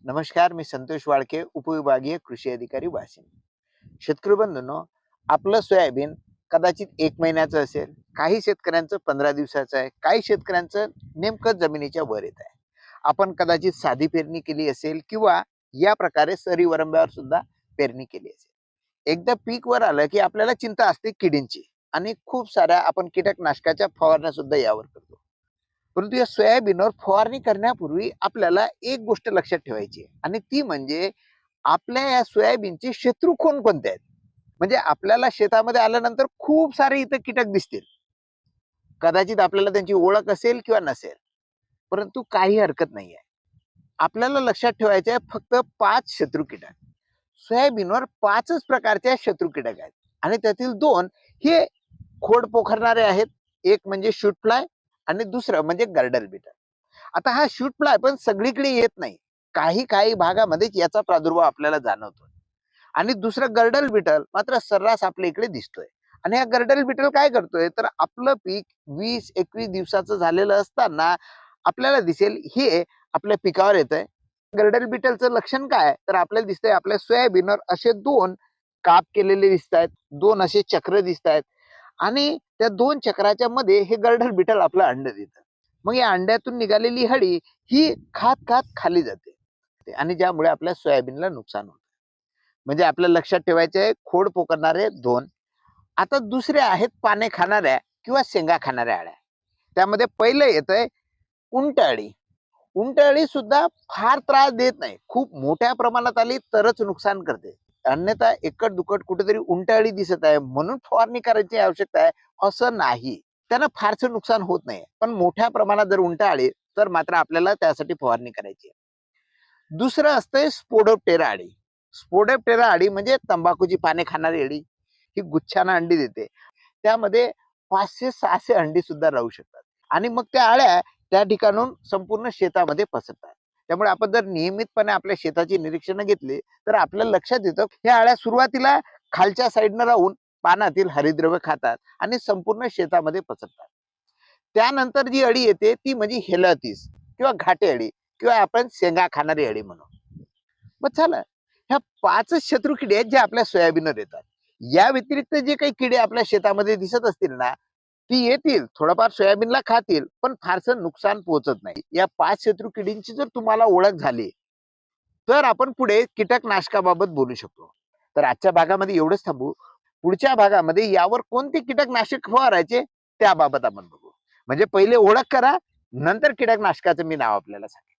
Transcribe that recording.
नमस्कार, मी संतोष वाळके, उपविभागीय कृषी अधिकारी वाशिम. शेतकरी बंधूंनो, आपलं सोयाबीन कदाचित 1 महिन्याचं असेल, काही शेतकऱ्यांचं 15 दिवसाचं आहे, काही शेतकऱ्यांचं नेमकं जमिनीच्या वर येत आहे. आपण कदाचित साधी पेरणी केली असेल किंवा या प्रकारे सरी वरंब्यावर सुद्धा पेरणी केली असेल. एकदा पीक वर आलं की आपल्याला चिंता असते किडींची आणि खूप साऱ्या आपण कीटकनाशकाच्या फवारण्या सुद्धा यावर करतो. परंतु या सोयाबीनवर फवारणी करण्यापूर्वी आपल्याला एक गोष्ट लक्षात ठेवायची आहे आणि ती म्हणजे आपल्या या सोयाबीनचे शत्रू कोणकोणते आहेत. म्हणजे आपल्याला शेतामध्ये आल्यानंतर खूप सारे इथं कीटक दिसतील. कदाचित आपल्याला त्यांची ओळख असेल किंवा नसेल, परंतु काही हरकत नाहीये. आपल्याला लक्षात ठेवायचे आहे फक्त 5 शत्रू कीटक. सोयाबीनवर 5च प्रकारच्या शत्रू कीटक आहेत आणि त्यातील 2 हे खोड पोखरणारे आहेत. एक म्हणजे शूट फ्लाय आणि दुसरं म्हणजे गर्डल बीटल. आता हा शूट फ्लाय पण सगळीकडे येत नाही. काही काही भागामध्येच याचा प्रादुर्भाव आपल्याला जाणवतो आणि दुसरं गर्डल बीटल मात्र सर्रास आपल्या इकडे दिसतोय. आणि हा गर्डल बीटल काय करतोय तर आपलं पीक 20-21 दिवसाचं झालेलं असताना आपल्याला दिसेल हे आपल्या पिकावर येतंय. गर्डल बीटलचं लक्षण काय तर आपल्याला दिसतंय आपल्या सोयाबीनवर असे 2 काप केलेले दिसत आहेत, 2 असे चक्र दिसत आहेत आणि त्या 2 चक्राच्या मध्ये हे गर्डल बीटल आपलं अंड देतं. मग या अंड्यातून निघालेली हडी ही खात खात खाली जाते आणि ज्यामुळे आपल्या सोयाबीनला नुकसान होतं. म्हणजे आपल्या लक्षात ठेवायचे आहे खोड पोखरणारे 2. आता दुसरे आहेत पाने खाणाऱ्या किंवा शेंगा खाणाऱ्या अळ्या. त्यामध्ये पहिलं येतंय उंटअळी. उंटअळी सुद्धा फार त्रास देत नाही. खूप मोठ्या प्रमाणात आली तरच नुकसान करते. अन्यथा एकट दुकट कुठेतरी उंटअळी दिसत आहे म्हणून फवारणी करायची आवश्यकता आहे असं नाही. त्यानं फारसं नुकसान होत नाही. पण मोठ्या प्रमाणात जर उंटअळी तर मात्र आपल्याला त्यासाठी फवारणी करायची आहे. दुसरं असतंय स्पोडोप्टेरा अळी. स्पोडोप्टेरा अळी म्हणजे तंबाखूची पाने खाणारी अळी. ही गुच्छानं अंडी देते. त्यामध्ये 500-600 अंडी सुद्धा राहू शकतात आणि मग त्या अळ्या त्या ठिकाणून संपूर्ण शेतामध्ये पसरतात. त्यामुळे आपण जर नियमितपणे आपल्या शेताची निरीक्षण घेतली तर आपल्याला लक्षात येतं ह्या अळ्या सुरुवातीला खालच्या साईडनं राहून पानातील हरितद्रव्य खातात आणि संपूर्ण शेतामध्ये पसरतात. त्यानंतर जी अळी येते ती म्हणजे हेलतीस किंवा घाटे अळी किंवा आपण शेंगा खाणारी अळी म्हणू. मग झालं ह्या 5च शत्रू किडे आहेत जे आपल्या सोयाबीनवर येतात. या व्यतिरिक्त जे काही किडे आपल्या शेतामध्ये दिसत असतील ना ती येतील थोडंफार सोयाबीनला खातील पण फारसं नुकसान पोहोचत नाही. या 5 शत्रू किडींची जर तुम्हाला ओळख झाली तर आपण पुढे कीटकनाशकाबाबत बोलू शकतो. तर आजच्या भागामध्ये एवढंच थांबू. पुढच्या भागामध्ये यावर कोणते कीटकनाशक फवारायचे त्याबाबत आपण बघू. म्हणजे पहिले ओळख करा, नंतर कीटकनाशकाचं मी नाव आपल्याला सांगेन.